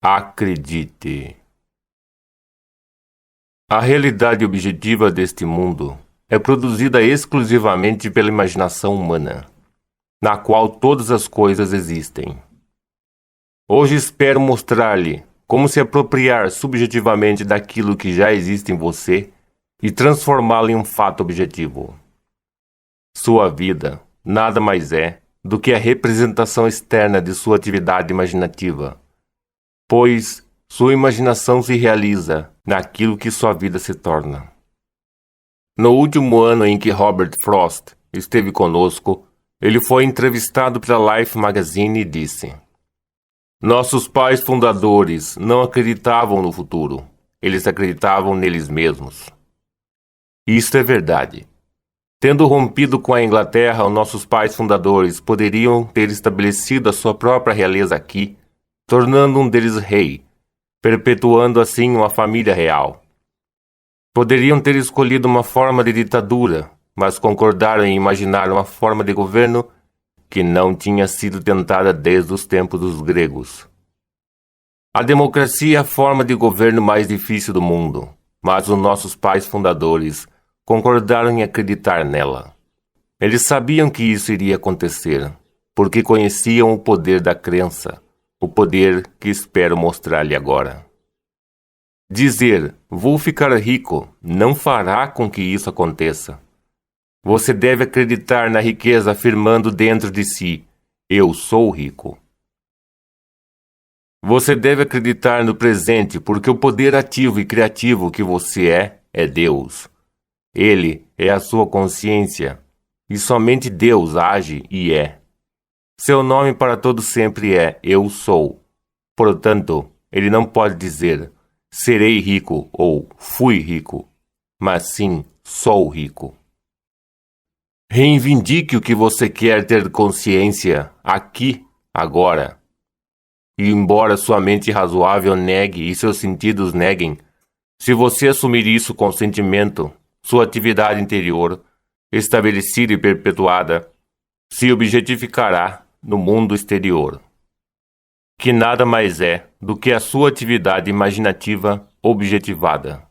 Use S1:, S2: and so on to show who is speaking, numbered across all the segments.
S1: Acredite. A realidade objetiva deste mundo é produzida exclusivamente pela imaginação humana, na qual todas as coisas existem. Hoje espero mostrar-lhe como se apropriar subjetivamente daquilo que já existe em você e transformá-lo em um fato objetivo. Sua vida nada mais é do que a representação externa de sua atividade imaginativa, pois sua imaginação se realiza naquilo que sua vida se torna. No último ano em que Robert Frost esteve conosco, ele foi entrevistado pela Life Magazine e disse: "Nossos pais fundadores não acreditavam no futuro, eles acreditavam neles mesmos." Isto é verdade. Tendo rompido com a Inglaterra, os nossos pais fundadores poderiam ter estabelecido a sua própria realeza aqui, tornando um deles rei, perpetuando assim uma família real. Poderiam ter escolhido uma forma de ditadura, mas concordaram em imaginar uma forma de governo que não tinha sido tentada desde os tempos dos gregos. A democracia é a forma de governo mais difícil do mundo, mas os nossos pais fundadores concordaram em acreditar nela. Eles sabiam que isso iria acontecer, porque conheciam o poder da crença, o poder que espero mostrar-lhe agora. Dizer, vou ficar rico, não fará com que isso aconteça. Você deve acreditar na riqueza afirmando dentro de si, eu sou rico. Você deve acreditar no presente porque o poder ativo e criativo que você é Deus. Ele é a sua consciência, e somente Deus age e é. Seu nome para todo sempre é Eu Sou. Portanto, ele não pode dizer serei rico ou fui rico, mas sim sou rico. Reivindique o que você quer ter consciência aqui, agora. E embora sua mente razoável negue e seus sentidos neguem, se você assumir isso com sentimento, sua atividade interior, estabelecida e perpetuada, se objetificará no mundo exterior, que nada mais é do que a sua atividade imaginativa objetivada.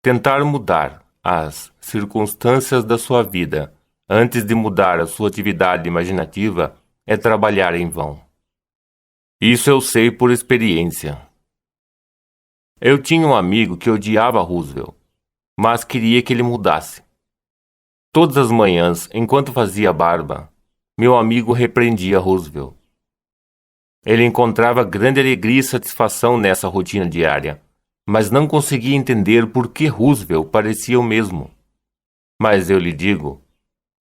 S1: Tentar mudar as circunstâncias da sua vida antes de mudar a sua atividade imaginativa é trabalhar em vão. Isso eu sei por experiência. Eu tinha um amigo que odiava Roosevelt, mas queria que ele mudasse. Todas as manhãs, enquanto fazia barba, meu amigo repreendia Roosevelt. Ele encontrava grande alegria e satisfação nessa rotina diária, mas não conseguia entender por que Roosevelt parecia o mesmo. Mas eu lhe digo,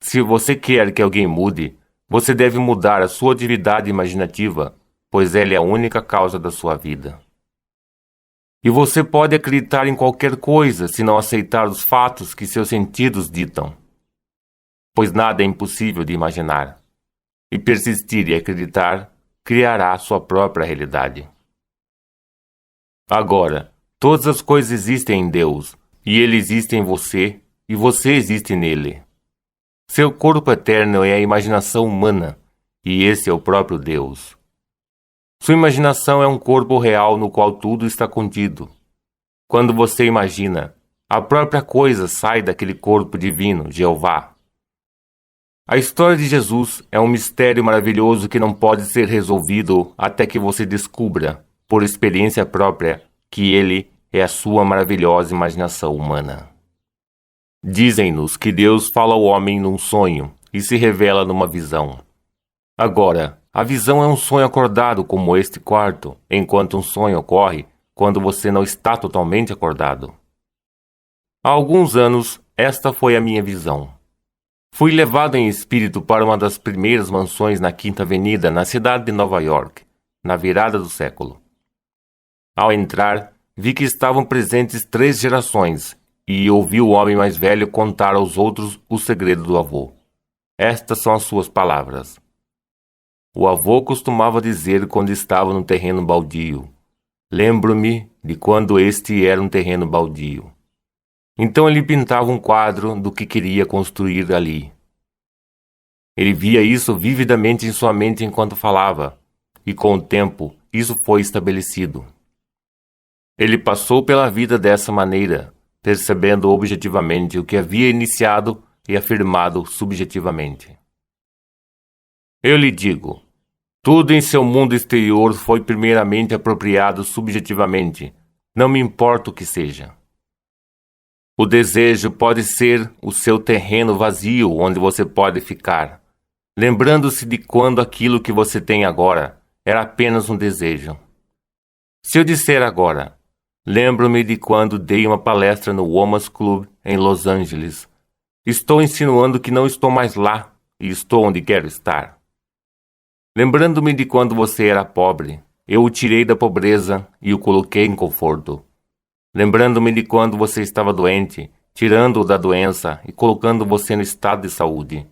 S1: se você quer que alguém mude, você deve mudar a sua atividade imaginativa, pois ela é a única causa da sua vida. E você pode acreditar em qualquer coisa se não aceitar os fatos que seus sentidos ditam, pois nada é impossível de imaginar. E persistir e acreditar criará sua própria realidade. Agora, todas as coisas existem em Deus, e Ele existe em você, e você existe nele. Seu corpo eterno é a imaginação humana, e esse é o próprio Deus. Sua imaginação é um corpo real no qual tudo está contido. Quando você imagina, a própria coisa sai daquele corpo divino, Jeová. A história de Jesus é um mistério maravilhoso que não pode ser resolvido até que você descubra, por experiência própria, que ele é a sua maravilhosa imaginação humana. Dizem-nos que Deus fala ao homem num sonho e se revela numa visão. Agora, a visão é um sonho acordado como este quarto, enquanto um sonho ocorre quando você não está totalmente acordado. Há alguns anos, esta foi a minha visão. Fui levado em espírito para uma das primeiras mansões na Quinta Avenida, na cidade de Nova York, na virada do século. Ao entrar, vi que estavam presentes 3 gerações e ouvi o homem mais velho contar aos outros o segredo do avô. Estas são as suas palavras. O avô costumava dizer quando estava no terreno baldio: "Lembro-me de quando este era um terreno baldio." Então ele pintava um quadro do que queria construir ali. Ele via isso vividamente em sua mente enquanto falava, e com o tempo isso foi estabelecido. Ele passou pela vida dessa maneira, percebendo objetivamente o que havia iniciado e afirmado subjetivamente. Eu lhe digo, tudo em seu mundo exterior foi primeiramente apropriado subjetivamente, não me importa o que seja. O desejo pode ser o seu terreno vazio onde você pode ficar, lembrando-se de quando aquilo que você tem agora era apenas um desejo. Se eu disser agora, lembro-me de quando dei uma palestra no Women's Club em Los Angeles, estou insinuando que não estou mais lá e estou onde quero estar. Lembrando-me de quando você era pobre, eu o tirei da pobreza e o coloquei em conforto. Lembrando-me de quando você estava doente, tirando-o da doença e colocando você no estado de saúde.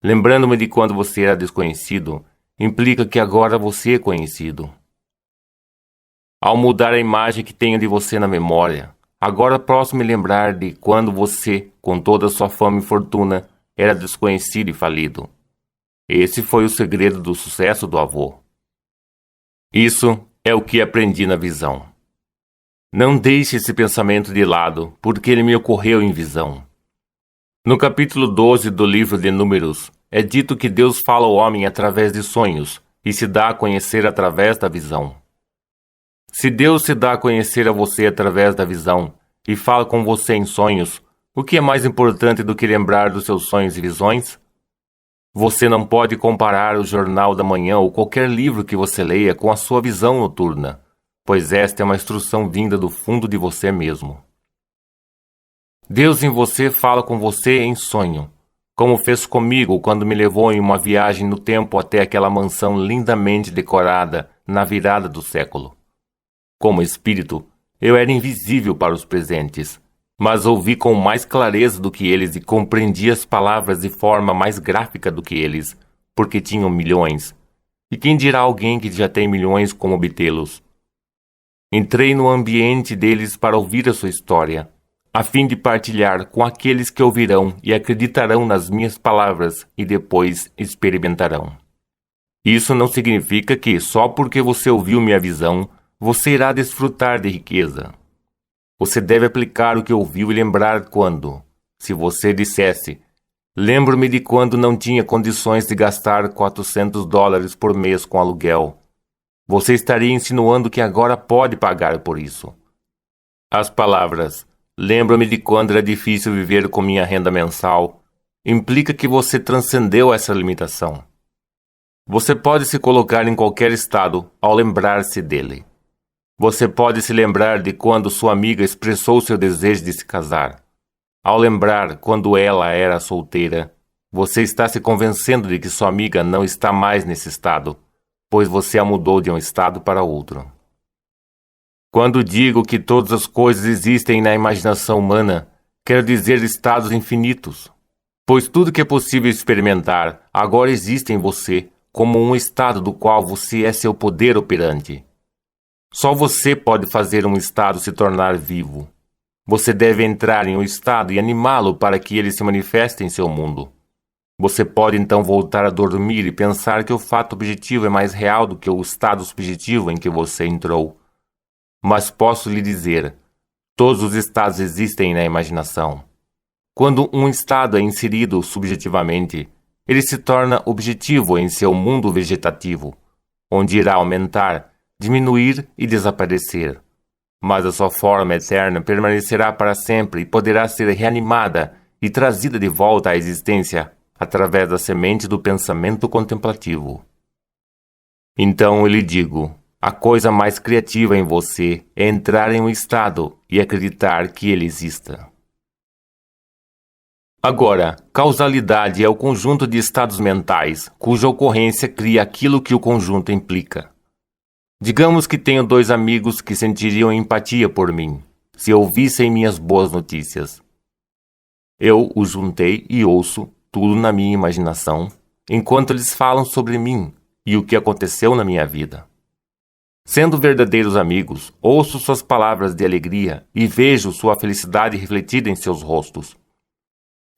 S1: Lembrando-me de quando você era desconhecido, implica que agora você é conhecido. Ao mudar a imagem que tenho de você na memória, agora posso me lembrar de quando você, com toda a sua fama e fortuna, era desconhecido e falido. Esse foi o segredo do sucesso do avô. Isso é o que aprendi na visão. Não deixe esse pensamento de lado, porque ele me ocorreu em visão. No capítulo 12 do livro de Números, é dito que Deus fala ao homem através de sonhos e se dá a conhecer através da visão. Se Deus se dá a conhecer a você através da visão e fala com você em sonhos, o que é mais importante do que lembrar dos seus sonhos e visões? Você não pode comparar o Jornal da Manhã ou qualquer livro que você leia com a sua visão noturna, pois esta é uma instrução vinda do fundo de você mesmo. Deus em você fala com você em sonho, como fez comigo quando me levou em uma viagem no tempo até aquela mansão lindamente decorada na virada do século. Como espírito, eu era invisível para os presentes, mas ouvi com mais clareza do que eles e compreendi as palavras de forma mais gráfica do que eles, porque tinham milhões. E quem dirá alguém que já tem milhões como obtê-los? Entrei no ambiente deles para ouvir a sua história, a fim de partilhar com aqueles que ouvirão e acreditarão nas minhas palavras e depois experimentarão. Isso não significa que, só porque você ouviu minha visão, você irá desfrutar de riqueza. Você deve aplicar o que ouviu e lembrar quando, se você dissesse, lembro-me de quando não tinha condições de gastar $400 por mês com aluguel, você estaria insinuando que agora pode pagar por isso. As palavras, lembro-me de quando era difícil viver com minha renda mensal, implica que você transcendeu essa limitação. Você pode se colocar em qualquer estado ao lembrar-se dele. Você pode se lembrar de quando sua amiga expressou seu desejo de se casar. Ao lembrar quando ela era solteira, você está se convencendo de que sua amiga não está mais nesse estado, pois você a mudou de um estado para outro. Quando digo que todas as coisas existem na imaginação humana, quero dizer estados infinitos, pois tudo que é possível experimentar agora existe em você como um estado do qual você é seu poder operante. Só você pode fazer um estado se tornar vivo. Você deve entrar em um estado e animá-lo para que ele se manifeste em seu mundo. Você pode então voltar a dormir e pensar que o fato objetivo é mais real do que o estado subjetivo em que você entrou. Mas posso lhe dizer, todos os estados existem na imaginação. Quando um estado é inserido subjetivamente, ele se torna objetivo em seu mundo vegetativo, onde irá aumentar, diminuir e desaparecer. Mas a sua forma eterna permanecerá para sempre e poderá ser reanimada e trazida de volta à existência através da semente do pensamento contemplativo. Então eu lhe digo, a coisa mais criativa em você é entrar em um estado e acreditar que ele exista. Agora, causalidade é o conjunto de estados mentais cuja ocorrência cria aquilo que o conjunto implica. Digamos que tenho 2 amigos que sentiriam empatia por mim, se ouvissem minhas boas notícias. Eu os juntei e ouço tudo na minha imaginação, enquanto eles falam sobre mim e o que aconteceu na minha vida. Sendo verdadeiros amigos, ouço suas palavras de alegria e vejo sua felicidade refletida em seus rostos.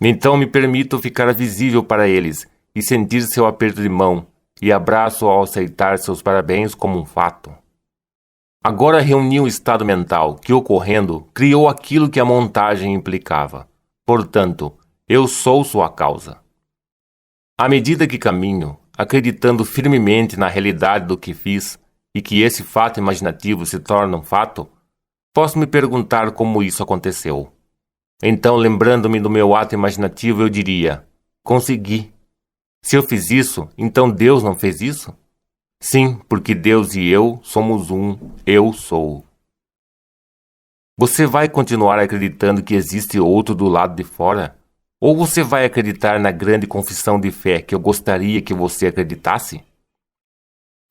S1: Então me permito ficar visível para eles e sentir seu aperto de mão e abraço ao aceitar seus parabéns como um fato. Agora reuni o estado mental que, ocorrendo, criou aquilo que a montagem implicava. Portanto, eu sou sua causa. À medida que caminho, acreditando firmemente na realidade do que fiz e que esse fato imaginativo se torna um fato, posso me perguntar como isso aconteceu. Então, lembrando-me do meu ato imaginativo, eu diria: consegui. Se eu fiz isso, então Deus não fez isso? Sim, porque Deus e eu somos um, eu sou. Você vai continuar acreditando que existe outro do lado de fora? Ou você vai acreditar na grande confissão de fé que eu gostaria que você acreditasse?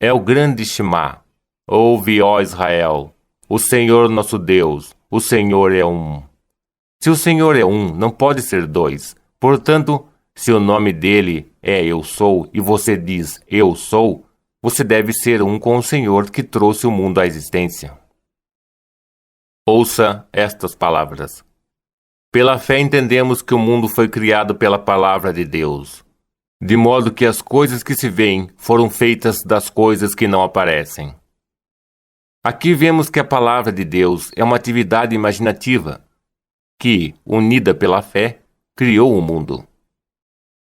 S1: É o grande Shema. Ouve, ó Israel, o Senhor nosso Deus, o Senhor é um. Se o Senhor é um, não pode ser dois. Portanto, se o nome dele é Eu Sou e você diz Eu Sou, você deve ser um com o Senhor que trouxe o mundo à existência. Ouça estas palavras. Pela fé entendemos que o mundo foi criado pela palavra de Deus, de modo que as coisas que se veem foram feitas das coisas que não aparecem. Aqui vemos que a palavra de Deus é uma atividade imaginativa que, unida pela fé, criou o mundo.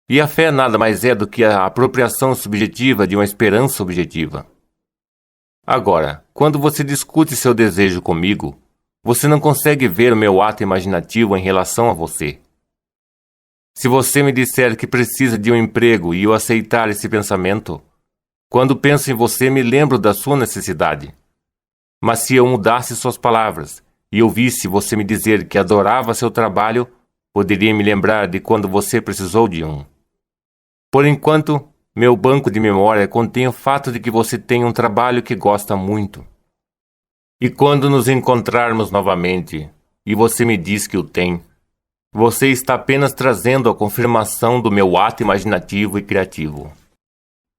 S1: E a fé nada mais é do que a apropriação subjetiva de uma esperança objetiva. Agora, quando você discute seu desejo comigo, você não consegue ver o meu ato imaginativo em relação a você. Se você me disser que precisa de um emprego e eu aceitar esse pensamento, quando penso em você me lembro da sua necessidade. Mas se eu mudasse suas palavras e ouvisse você me dizer que adorava seu trabalho, poderia me lembrar de quando você precisou de um. Por enquanto, meu banco de memória contém o fato de que você tem um trabalho que gosta muito. E quando nos encontrarmos novamente, e você me diz que o tem, você está apenas trazendo a confirmação do meu ato imaginativo e criativo.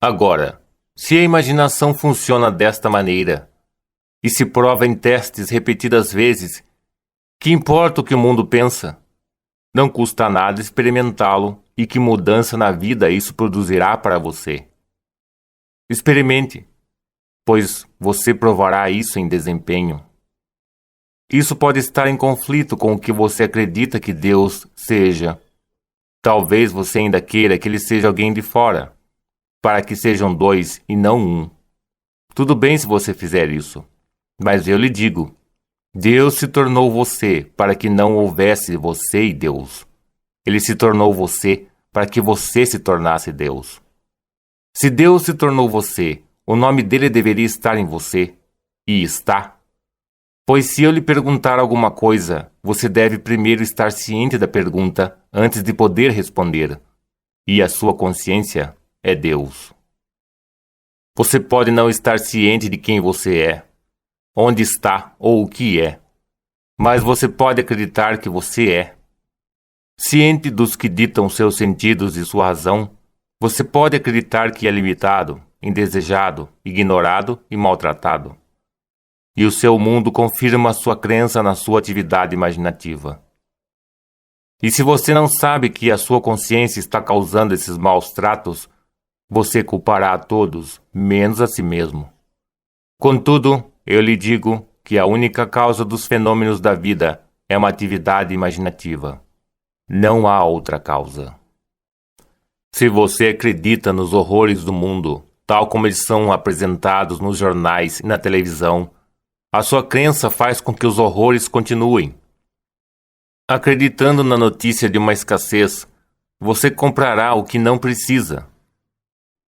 S1: Agora, se a imaginação funciona desta maneira, e se prova em testes repetidas vezes, que importa o que o mundo pensa? Não custa nada experimentá-lo e que mudança na vida isso produzirá para você. Experimente, pois você provará isso em desempenho. Isso pode estar em conflito com o que você acredita que Deus seja. Talvez você ainda queira que ele seja alguém de fora, para que sejam dois e não um. Tudo bem se você fizer isso, mas eu lhe digo, Deus se tornou você para que não houvesse você e Deus. Ele se tornou você para que você se tornasse Deus. Se Deus se tornou você, o nome dele deveria estar em você. E está. Pois se eu lhe perguntar alguma coisa, você deve primeiro estar ciente da pergunta antes de poder responder. E a sua consciência é Deus. Você pode não estar ciente de quem você é, onde está ou o que é, mas você pode acreditar que você é. Ciente dos que ditam seus sentidos e sua razão, você pode acreditar que é limitado, indesejado, ignorado e maltratado. E o seu mundo confirma sua crença na sua atividade imaginativa. E se você não sabe que a sua consciência está causando esses maus tratos, você culpará a todos, menos a si mesmo. Contudo, eu lhe digo que a única causa dos fenômenos da vida é uma atividade imaginativa. Não há outra causa. Se você acredita nos horrores do mundo, tal como eles são apresentados nos jornais e na televisão, a sua crença faz com que os horrores continuem. Acreditando na notícia de uma escassez, você comprará o que não precisa.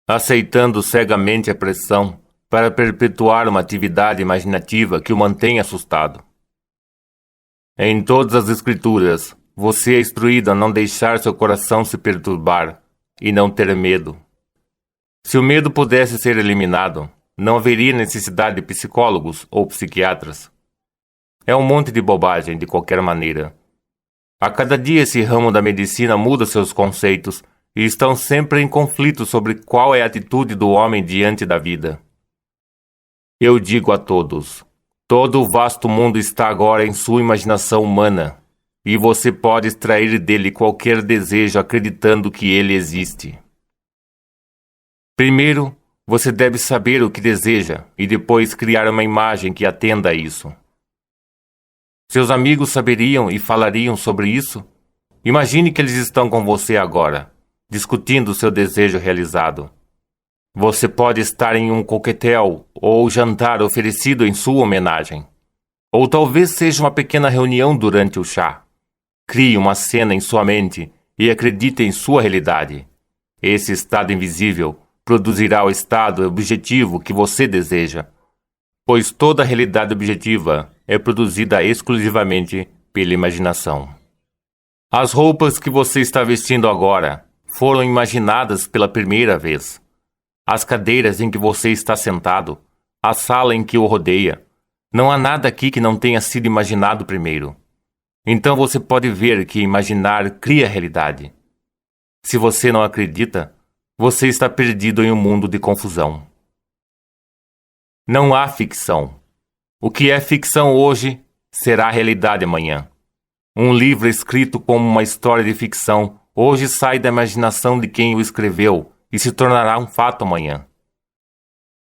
S1: Aceitando cegamente a pressão para perpetuar uma atividade imaginativa que o mantém assustado. Em todas as escrituras, você é instruído a não deixar seu coração se perturbar e não ter medo. Se o medo pudesse ser eliminado, não haveria necessidade de psicólogos ou psiquiatras. É um monte de bobagem, de qualquer maneira. A cada dia esse ramo da medicina muda seus conceitos e estão sempre em conflito sobre qual é a atitude do homem diante da vida. Eu digo a todos, todo o vasto mundo está agora em sua imaginação humana, e você pode extrair dele qualquer desejo acreditando que ele existe. Primeiro, você deve saber o que deseja e depois criar uma imagem que atenda a isso. Seus amigos saberiam e falariam sobre isso? Imagine que eles estão com você agora, discutindo seu desejo realizado. Você pode estar em um coquetel ou jantar oferecido em sua homenagem. Ou talvez seja uma pequena reunião durante o chá. Crie uma cena em sua mente e acredite em sua realidade. Esse estado invisível produzirá o estado objetivo que você deseja, pois toda realidade objetiva é produzida exclusivamente pela imaginação. As roupas que você está vestindo agora foram imaginadas pela primeira vez. As cadeiras em que você está sentado, a sala em que o rodeia, não há nada aqui que não tenha sido imaginado primeiro. Então você pode ver que imaginar cria realidade. Se você não acredita, você está perdido em um mundo de confusão. Não há ficção. O que é ficção hoje será realidade amanhã. Um livro escrito como uma história de ficção hoje sai da imaginação de quem o escreveu e se tornará um fato amanhã.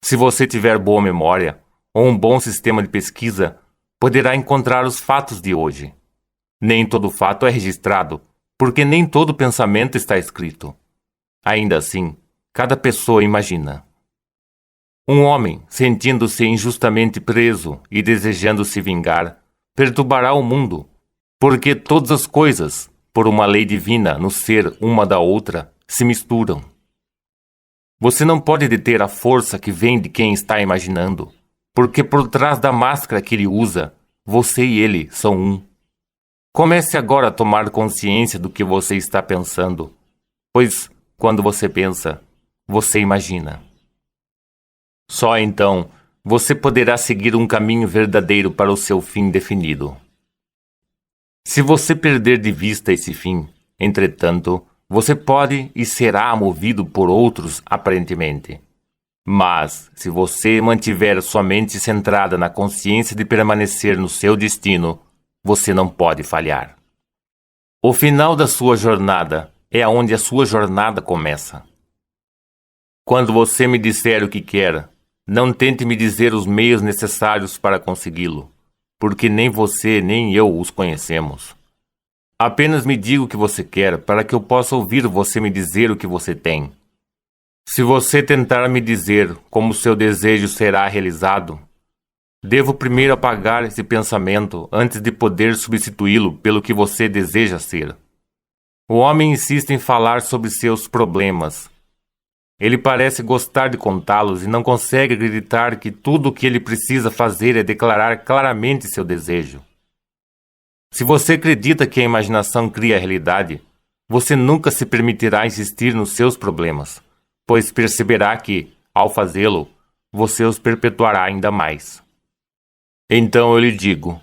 S1: Se você tiver boa memória ou um bom sistema de pesquisa, poderá encontrar os fatos de hoje. Nem todo fato é registrado, porque nem todo pensamento está escrito. Ainda assim, cada pessoa imagina. Um homem, sentindo-se injustamente preso e desejando se vingar, perturbará o mundo, porque todas as coisas, por uma lei divina no ser uma da outra, se misturam. Você não pode deter a força que vem de quem está imaginando, porque por trás da máscara que ele usa, você e ele são um. Comece agora a tomar consciência do que você está pensando, pois, quando você pensa, você imagina. Só então você poderá seguir um caminho verdadeiro para o seu fim definido. Se você perder de vista esse fim, entretanto, você pode e será movido por outros aparentemente. Mas, se você mantiver sua mente centrada na consciência de permanecer no seu destino, você não pode falhar. O final da sua jornada é aonde a sua jornada começa. Quando você me disser o que quer, não tente me dizer os meios necessários para consegui-lo, porque nem você nem eu os conhecemos. Apenas me diga o que você quer para que eu possa ouvir você me dizer o que você tem. Se você tentar me dizer como seu desejo será realizado, devo primeiro apagar esse pensamento antes de poder substituí-lo pelo que você deseja ser. O homem insiste em falar sobre seus problemas. Ele parece gostar de contá-los e não consegue acreditar que tudo o que ele precisa fazer é declarar claramente seu desejo. Se você acredita que a imaginação cria a realidade, você nunca se permitirá insistir nos seus problemas, pois perceberá que, ao fazê-lo, você os perpetuará ainda mais. Então eu lhe digo,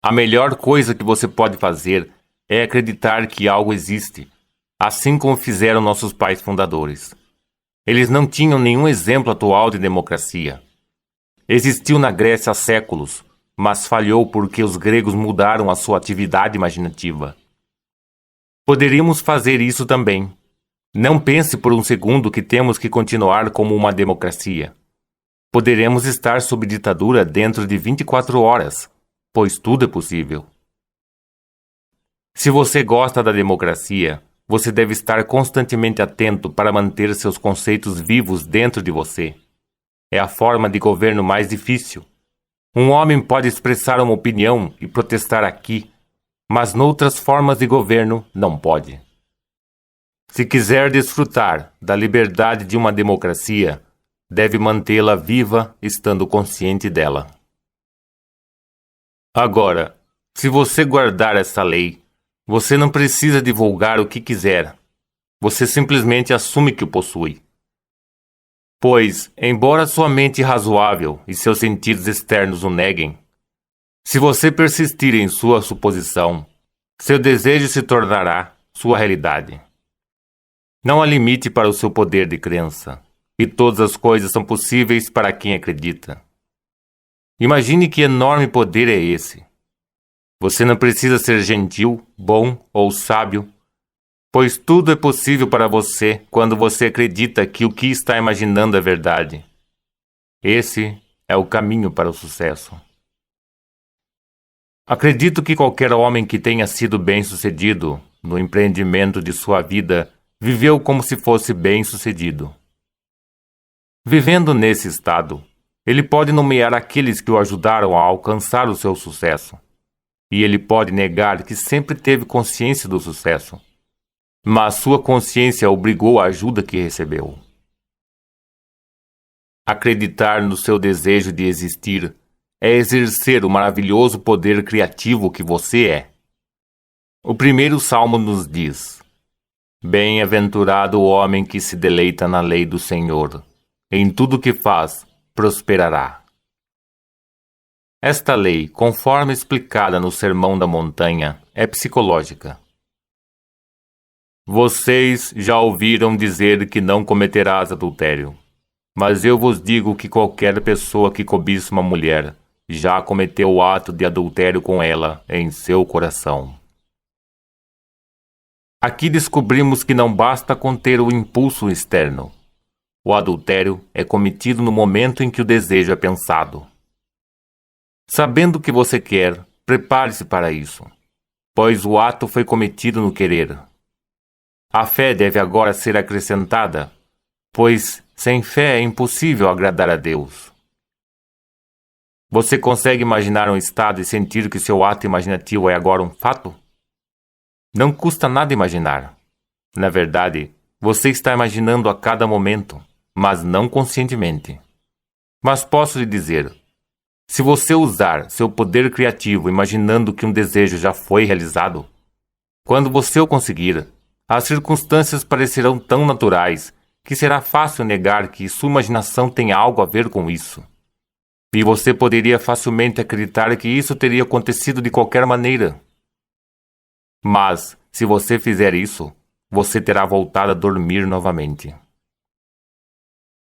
S1: a melhor coisa que você pode fazer é acreditar que algo existe, assim como fizeram nossos pais fundadores. Eles não tinham nenhum exemplo atual de democracia. Existiu na Grécia há séculos, mas falhou porque os gregos mudaram a sua atividade imaginativa. Poderíamos fazer isso também. Não pense por um segundo que temos que continuar como uma democracia. Poderemos estar sob ditadura dentro de 24 horas, pois tudo é possível. Se você gosta da democracia, você deve estar constantemente atento para manter seus conceitos vivos dentro de você. É a forma de governo mais difícil. Um homem pode expressar uma opinião e protestar aqui, mas noutras formas de governo não pode. Se quiser desfrutar da liberdade de uma democracia, deve mantê-la viva estando consciente dela. Agora, se você guardar essa lei, você não precisa divulgar o que quiser. Você simplesmente assume que o possui. Pois, embora sua mente razoável e seus sentidos externos o neguem, se você persistir em sua suposição, seu desejo se tornará sua realidade. Não há limite para o seu poder de crença, e todas as coisas são possíveis para quem acredita. Imagine que enorme poder é esse. Você não precisa ser gentil, bom ou sábio. Pois tudo é possível para você quando você acredita que o que está imaginando é verdade. Esse é o caminho para o sucesso. Acredito que qualquer homem que tenha sido bem-sucedido no empreendimento de sua vida viveu como se fosse bem-sucedido. Vivendo nesse estado, ele pode nomear aqueles que o ajudaram a alcançar o seu sucesso. E ele pode negar que sempre teve consciência do sucesso, mas sua consciência obrigou a ajuda que recebeu. Acreditar no seu desejo de existir é exercer o maravilhoso poder criativo que você é. O primeiro salmo nos diz: Bem-aventurado o homem que se deleita na lei do Senhor. Em tudo que faz, prosperará. Esta lei, conforme explicada no Sermão da Montanha, é psicológica. Vocês já ouviram dizer que não cometerás adultério. Mas eu vos digo que qualquer pessoa que cobiça uma mulher já cometeu o ato de adultério com ela em seu coração. Aqui descobrimos que não basta conter o impulso externo. O adultério é cometido no momento em que o desejo é pensado. Sabendo o que você quer, prepare-se para isso, pois o ato foi cometido no querer. A fé deve agora ser acrescentada, pois sem fé é impossível agradar a Deus. Você consegue imaginar um estado e sentir que seu ato imaginativo é agora um fato? Não custa nada imaginar. Na verdade, você está imaginando a cada momento, mas não conscientemente. Mas posso lhe dizer, se você usar seu poder criativo imaginando que um desejo já foi realizado, quando você o conseguir, as circunstâncias parecerão tão naturais que será fácil negar que sua imaginação tem algo a ver com isso. E você poderia facilmente acreditar que isso teria acontecido de qualquer maneira. Mas, se você fizer isso, você terá voltado a dormir novamente.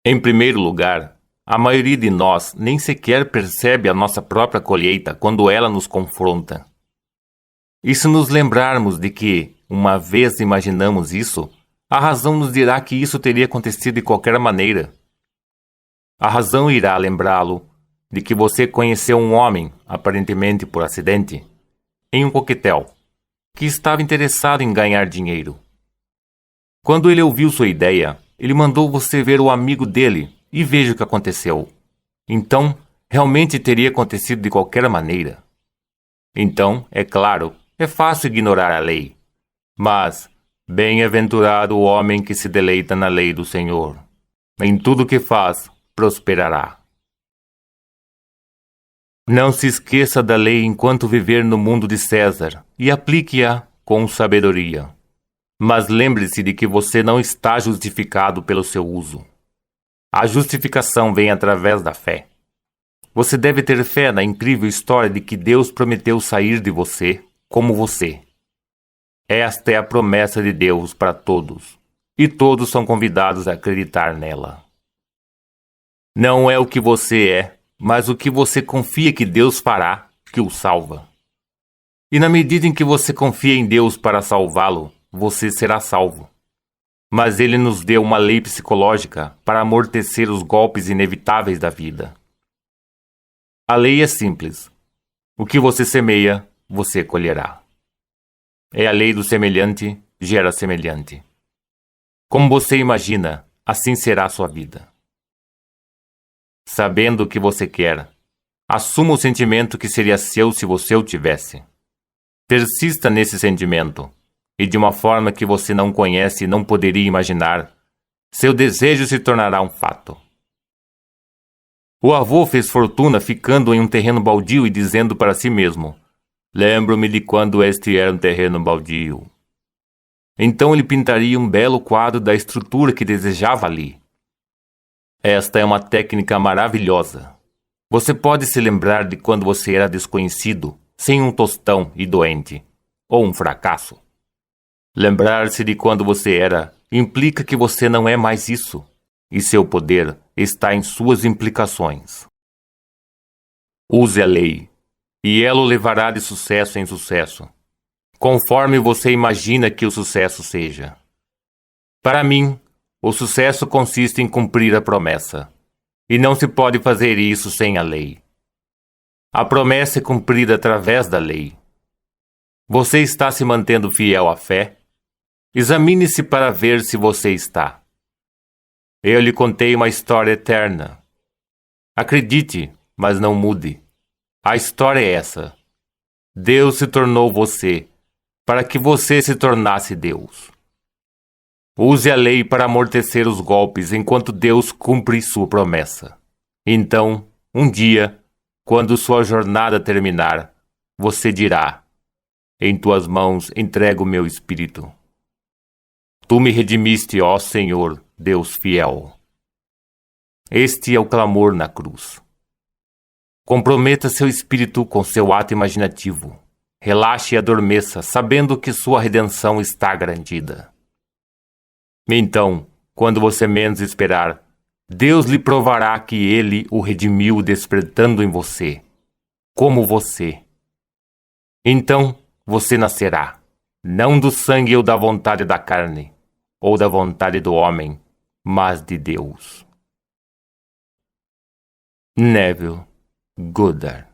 S1: Em primeiro lugar, a maioria de nós nem sequer percebe a nossa própria colheita quando ela nos confronta. E se nos lembrarmos de que, uma vez imaginamos isso, a razão nos dirá que isso teria acontecido de qualquer maneira. A razão irá lembrá-lo de que você conheceu um homem, aparentemente por acidente, em um coquetel, que estava interessado em ganhar dinheiro. Quando ele ouviu sua ideia, ele mandou você ver o amigo dele e veja o que aconteceu. Então, realmente teria acontecido de qualquer maneira. Então, é claro, é fácil ignorar a lei. Mas, bem-aventurado o homem que se deleita na lei do Senhor. Em tudo que faz, prosperará. Não se esqueça da lei enquanto viver no mundo de César e aplique-a com sabedoria. Mas lembre-se de que você não está justificado pelo seu uso. A justificação vem através da fé. Você deve ter fé na incrível história de que Deus prometeu sair de você como você. Esta é a promessa de Deus para todos, e todos são convidados a acreditar nela. Não é o que você é, mas o que você confia que Deus fará que o salva. E na medida em que você confia em Deus para salvá-lo, você será salvo. Mas Ele nos deu uma lei psicológica para amortecer os golpes inevitáveis da vida. A lei é simples. O que você semeia, você colherá. É a lei do semelhante gera semelhante. Como você imagina, assim será a sua vida. Sabendo o que você quer, assuma o sentimento que seria seu se você o tivesse. Persista nesse sentimento, e de uma forma que você não conhece e não poderia imaginar, seu desejo se tornará um fato. O avô fez fortuna ficando em um terreno baldio e dizendo para si mesmo: lembro-me de quando este era um terreno baldio. Então ele pintaria um belo quadro da estrutura que desejava ali. Esta é uma técnica maravilhosa. Você pode se lembrar de quando você era desconhecido, sem um tostão e doente, ou um fracasso. Lembrar-se de quando você era implica que você não é mais isso, e seu poder está em suas implicações. Use a lei, e ela o levará de sucesso em sucesso. conforme você imagina que o sucesso seja. Para mim, o sucesso consiste em cumprir a promessa, e não se pode fazer isso sem a lei. A promessa é cumprida através da lei. Você está se mantendo fiel à fé? Examine-se para ver se você está. Eu lhe contei uma história eterna. Acredite, mas não mude. A história é essa. Deus se tornou você, para que você se tornasse Deus. Use a lei para amortecer os golpes enquanto Deus cumpre sua promessa. Então, um dia, quando sua jornada terminar, você dirá: em tuas mãos entrego o meu espírito. Tu me redimiste, ó Senhor, Deus fiel. Este é o clamor na cruz. Comprometa seu espírito com seu ato imaginativo. Relaxe e adormeça, sabendo que sua redenção está garantida. Então, quando você menos esperar, Deus lhe provará que Ele o redimiu despertando em você, como você. Então, você nascerá, não do sangue ou da vontade da carne, ou da vontade do homem, mas de Deus. Neville Goddard.